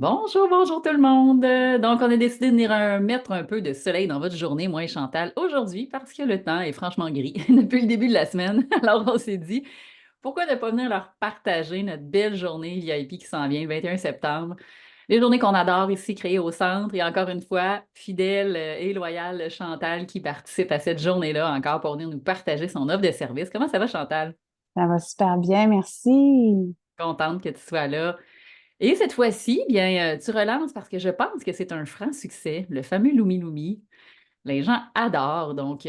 Bonjour, bonjour tout le monde. Donc, on a décidé de venir mettre un peu de soleil dans votre journée, moi et Chantal, aujourd'hui, parce que le temps est franchement gris depuis le début de la semaine. Alors, on s'est dit, pourquoi ne pas venir leur partager notre belle journée VIP qui s'en vient le 21 septembre? Les journées qu'on adore ici, créées au centre. Et encore une fois, fidèle et loyale Chantal qui participe à cette journée-là encore pour venir nous partager son offre de service. Comment ça va, Chantal? Ça va super bien, merci. Contente que tu sois là. Et cette fois-ci, bien, tu relances parce que je pense que c'est un franc succès, le fameux Lumi Lumi. Les gens adorent, donc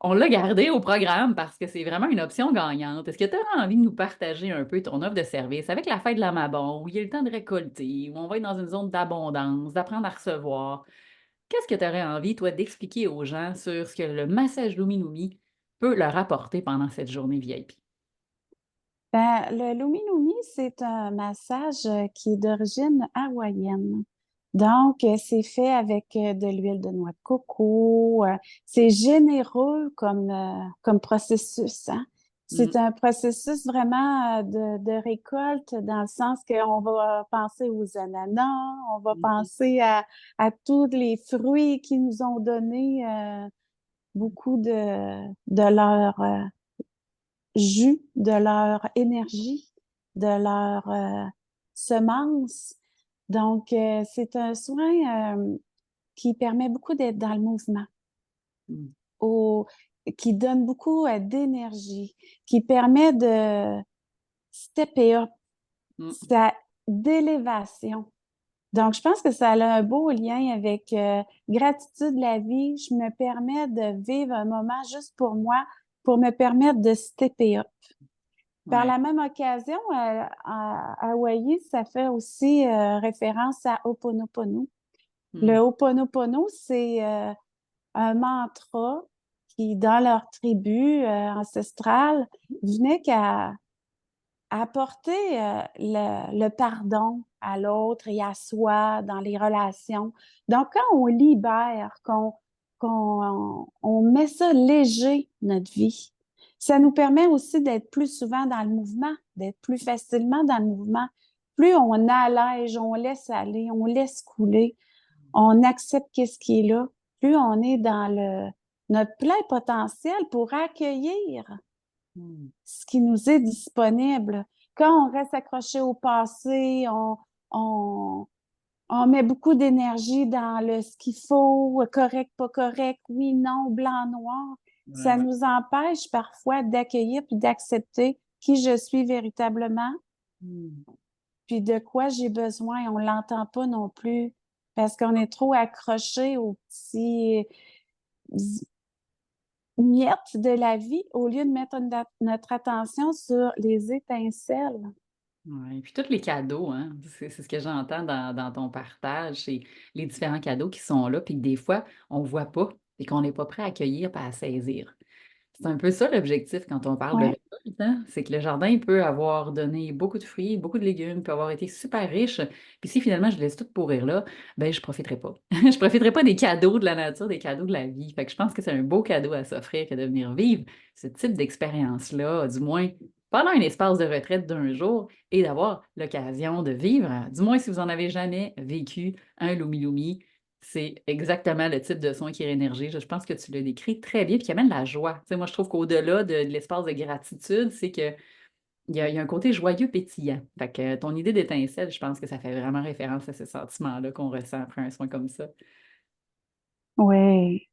on l'a gardé au programme parce que c'est vraiment une option gagnante. Est-ce que tu aurais envie de nous partager un peu ton offre de service avec la fête de la Mabon, où il y a le temps de récolter, où on va être dans une zone d'abondance, d'apprendre à recevoir? Qu'est-ce que tu aurais envie, toi, d'expliquer aux gens sur ce que le massage Lumi Lumi peut leur apporter pendant cette journée VIP? Le Lumi Lumi, c'est un massage qui est d'origine hawaïenne. Donc, c'est fait avec de l'huile de noix de coco. C'est généreux comme processus, hein. C'est Mm, un processus vraiment de récolte dans le sens qu'on va penser aux ananas, on va mhm, penser à tous les fruits qui nous ont donné beaucoup de leur jus, de leur énergie, de leur semence. Donc, c'est un soin qui permet beaucoup d'être dans le mouvement, mm, au- qui donne beaucoup d'énergie, qui permet de stepper up, mm. sa d'élévation. Donc, je pense que ça a un beau lien avec gratitude de la vie. Je me permets de vivre un moment juste pour moi, pour me permettre de stepper up. Par Ouais. la même occasion, à Hawaï, ça fait aussi référence à Ho'oponopono. Le Mm, Ho'oponopono, c'est un mantra qui, dans leur tribu ancestrale, venait qu'à apporter le pardon à l'autre et à soi dans les relations. Donc, quand on libère, qu'on met ça léger, notre vie, ça nous permet aussi d'être plus souvent dans le mouvement, d'être plus facilement dans le mouvement. Plus on allège, on laisse aller, on laisse couler, on accepte qu'est-ce qui est là, plus on est dans notre plein potentiel pour accueillir mm. ce qui nous est disponible. Quand on reste accroché au passé, on, on met beaucoup d'énergie dans ce qu'il faut, correct, pas correct, oui, non, blanc, noir. Ouais, Ça ouais. nous empêche parfois d'accueillir puis d'accepter qui je suis véritablement, Mm. puis de quoi j'ai besoin. On l'entend pas non plus parce qu'on est trop accroché aux petits miettes de la vie au lieu de mettre notre attention sur les étincelles. Ouais, puis tous les cadeaux, hein, c'est ce que j'entends dans ton partage, c'est les différents cadeaux qui sont là, puis que des fois, on ne voit pas et qu'on n'est pas prêt à accueillir et à saisir. C'est un peu ça l'objectif quand on parle de Ouais. récolte, hein, c'est que le jardin il peut avoir donné beaucoup de fruits, beaucoup de légumes, peut avoir été super riche, puis si finalement je laisse tout pourrir là, ben je profiterai pas. Je profiterai pas des cadeaux de la nature, des cadeaux de la vie. Fait que je pense que c'est un beau cadeau à s'offrir que de venir vivre ce type d'expérience-là, du moins pendant un espace de retraite d'un jour et d'avoir l'occasion de vivre, du moins si vous en avez jamais vécu un Lumi Lumi, c'est exactement le type de soin qui réénergie. Je pense que tu l'as décrit très bien, puis qui amène la joie. Tu sais, moi, je trouve qu'au-delà de l'espace de gratitude, c'est que il y a un côté joyeux pétillant. Fait que ton idée d'étincelle, je pense que ça fait vraiment référence à ce sentiment-là qu'on ressent après un soin comme ça. Oui.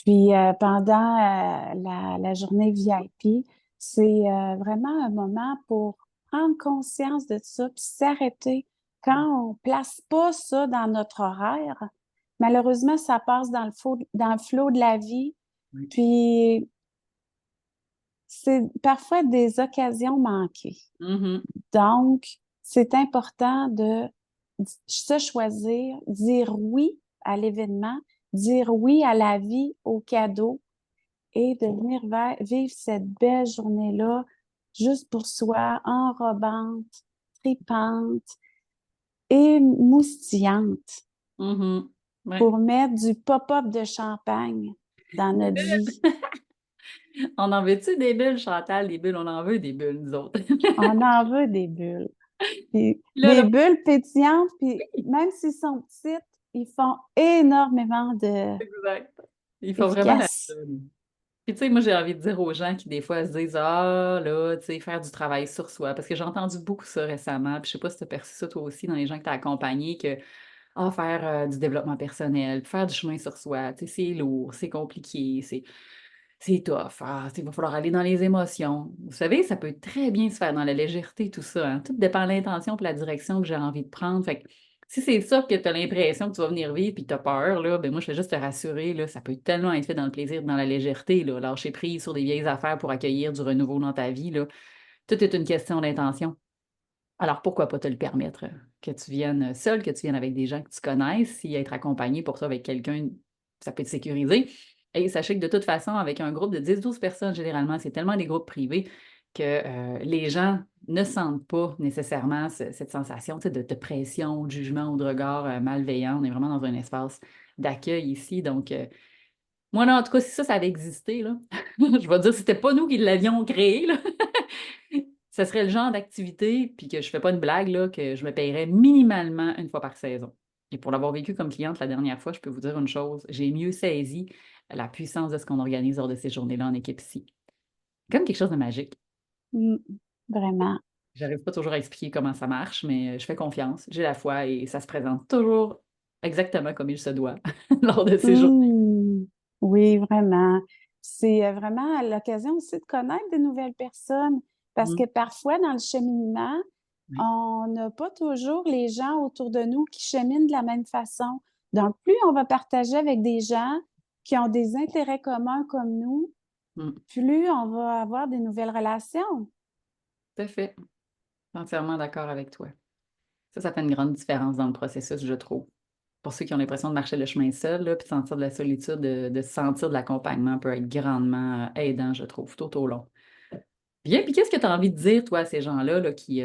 Puis pendant la journée VIP, c'est vraiment un moment pour prendre conscience de ça, puis s'arrêter. Quand on place pas ça dans notre horaire, malheureusement, ça passe dans le flot de la vie. Oui. Puis c'est parfois des occasions manquées. Mhm. Donc, c'est important de se choisir, dire oui à l'événement, dire oui à la vie, au cadeau et de venir vivre cette belle journée-là juste pour soi, enrobante, tripante et moustillante Mhm. Ouais. pour mettre du pop-up de champagne dans Des notre bulles. vie. On en veut-tu des bulles, Chantal? Des bulles, on en veut des bulles, nous autres. On en veut des bulles. Puis Là, des là, bulles pétillantes, puis oui, même s'ils sont petites, ils font énormément de exact. Ils font vraiment la efficace. job. Puis, tu sais, moi, j'ai envie de dire aux gens qui, des fois, se disent, ah, là, tu sais, faire du travail sur soi. Parce que j'ai entendu beaucoup ça récemment. Puis, je sais pas si tu as perçu ça toi aussi dans les gens que tu as accompagnés, que, ah, faire du développement personnel, faire du chemin sur soi, tu sais, c'est lourd, c'est compliqué, c'est tough. Ah, tu sais, il va falloir aller dans les émotions. Vous savez, ça peut très bien se faire dans la légèreté, tout ça, hein. Tout dépend de l'intention et la direction que j'ai envie de prendre. Fait que si c'est ça que tu as l'impression que tu vas venir vivre puis que tu as peur, là, ben moi, je vais juste te rassurer, là, ça peut tellement être fait dans le plaisir, dans la légèreté, là. Lâcher prise sur des vieilles affaires pour accueillir du renouveau dans ta vie, là. Tout est une question d'intention. Alors, pourquoi pas te le permettre? Que tu viennes seul, que tu viennes avec des gens que tu connaisses, si être accompagné pour ça avec quelqu'un, ça peut te sécuriser. Et sachez que de toute façon, avec un groupe de 10-12 personnes, généralement, c'est tellement des groupes privés que les gens ne sentent pas nécessairement cette sensation, tu sais, de pression, de jugement ou de regard malveillant. On est vraiment dans un espace d'accueil ici. Donc, moi, là, en tout cas, si ça avait existé, là, je vais dire, c'était pas nous qui l'avions créé, là. Ce serait le genre d'activité, puis que je fais pas une blague, là, que je me payerais minimalement une fois par saison. Et pour l'avoir vécu comme cliente la dernière fois, je peux vous dire une chose, j'ai mieux saisi la puissance de ce qu'on organise lors de ces journées-là en équipe ici. Comme quelque chose de magique. Mm, vraiment. J'arrive pas toujours à expliquer comment ça marche, mais je fais confiance, j'ai la foi et ça se présente toujours exactement comme il se doit lors de ces journées. Mm, oui, vraiment. C'est vraiment l'occasion aussi de connaître de nouvelles personnes parce Mm. que parfois, dans le cheminement, Oui. on n'a pas toujours les gens autour de nous qui cheminent de la même façon. Donc, plus on va partager avec des gens qui ont des intérêts communs comme nous, Mm. plus on va avoir des nouvelles relations. Tout à fait. Entièrement d'accord avec toi. Ça fait une grande différence dans le processus, je trouve. Pour ceux qui ont l'impression de marcher le chemin seul, là, puis de sentir de la solitude, de sentir de l'accompagnement peut être grandement aidant, je trouve, tout au long. Bien, puis qu'est-ce que tu as envie de dire, toi, à ces gens-là là, qui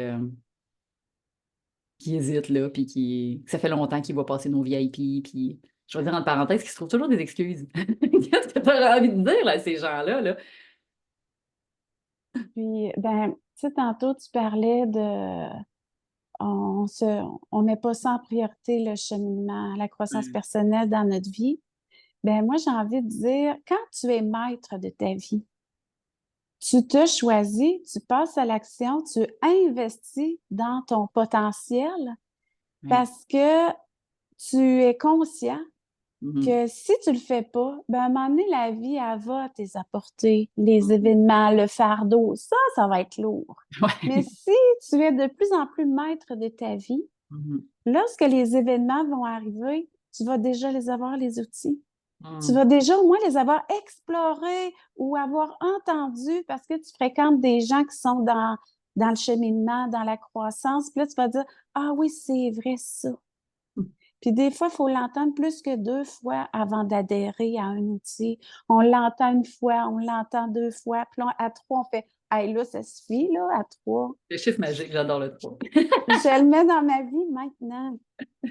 hésitent, là, puis que ça fait longtemps qu'ils voient passer nos VIP, puis je vais dire entre parenthèses qu'ils se trouvent toujours des excuses. Qu'est-ce que tu as envie de dire là, à ces gens-là? Là? Puis, ben, tu sais, tantôt, tu parlais de on se, on met pas ça en priorité, le cheminement, la croissance Ouais. personnelle dans notre vie. Ben moi, j'ai envie de dire, quand tu es maître de ta vie, tu te choisis, tu passes à l'action, tu investis dans ton potentiel Ouais. parce que tu es conscient Mhm. que si tu le fais pas, ben à un moment donné, la vie, elle va te les apporter, les Mhm. événements, le fardeau, ça va être lourd. Mais Ouais. si tu es de plus en plus maître de ta vie, Mhm. lorsque les événements vont arriver, tu vas déjà les avoir, les outils. Tu Mhm. vas déjà au moins les avoir explorés ou avoir entendus parce que tu fréquentes des gens qui sont dans le cheminement, dans la croissance. Puis là, tu vas dire, ah oui, c'est vrai ça. Puis des fois, il faut l'entendre plus que 2 fois avant d'adhérer à un outil. On l'entend une fois, on l'entend 2 fois, puis là, à 3, on fait, hey, là, ça suffit, là, à 3. Le chiffre magique, j'adore le 3. Je le mets dans ma vie maintenant.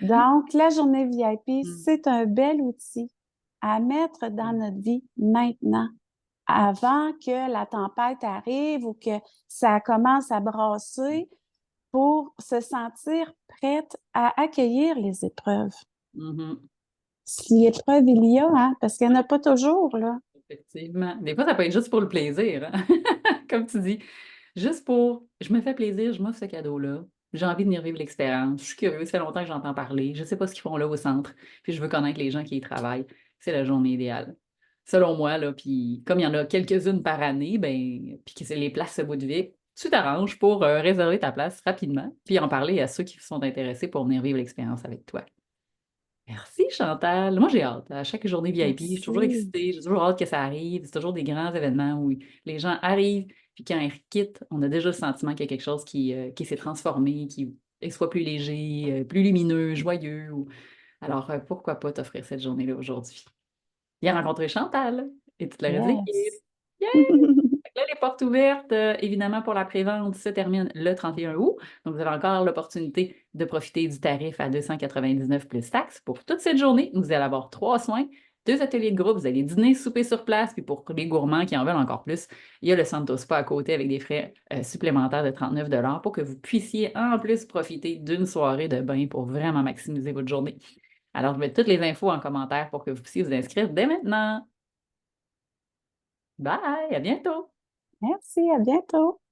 Donc, la journée VIP, c'est un bel outil à mettre dans notre vie maintenant, avant que la tempête arrive ou que ça commence à brasser pour se sentir prête à accueillir les épreuves. Mhm. Si épreuve il y a, hein, parce qu'il n'y en a pas toujours, là. Effectivement. Des fois, ça peut être juste pour le plaisir, hein. Comme tu dis. Juste pour, je me fais plaisir, je m'offre ce cadeau-là. J'ai envie de venir vivre l'expérience. Je suis curieuse, ça fait longtemps que j'entends parler. Je ne sais pas ce qu'ils font là au centre. Puis je veux connaître les gens qui y travaillent. C'est la journée idéale. Selon moi, là, puis comme il y en a quelques-unes par année, ben, puis que c'est les places à bout de vie, tu t'arranges pour réserver ta place rapidement, puis en parler à ceux qui sont intéressés pour venir vivre l'expérience avec toi. Merci Chantal. Moi, j'ai hâte. À chaque journée VIP, je suis toujours Merci. excitée. J'ai toujours hâte que ça arrive. C'est toujours des grands événements où les gens arrivent, puis quand ils quittent, on a déjà le sentiment qu'il y a quelque chose qui s'est transformé, qui soit plus léger, plus lumineux, joyeux. Alors, pourquoi pas t'offrir cette journée-là aujourd'hui? Bien rencontré Chantal et toute la reste de l'équipe. Yes. Yeah! Fait que là, les portes ouvertes, évidemment, pour la prévente se terminent le 31 août. Donc, vous avez encore l'opportunité de profiter du tarif à 299 plus taxes pour toute cette journée. Vous allez avoir 3 soins, 2 ateliers de groupe, vous allez dîner, souper sur place, puis pour les gourmands qui en veulent encore plus, il y a le Santo Spa à côté avec des frais supplémentaires de 39 pour que vous puissiez en plus profiter d'une soirée de bain pour vraiment maximiser votre journée. Alors, je mets toutes les infos en commentaire pour que vous puissiez vous inscrire dès maintenant. Bye, à bientôt! Merci, à bientôt.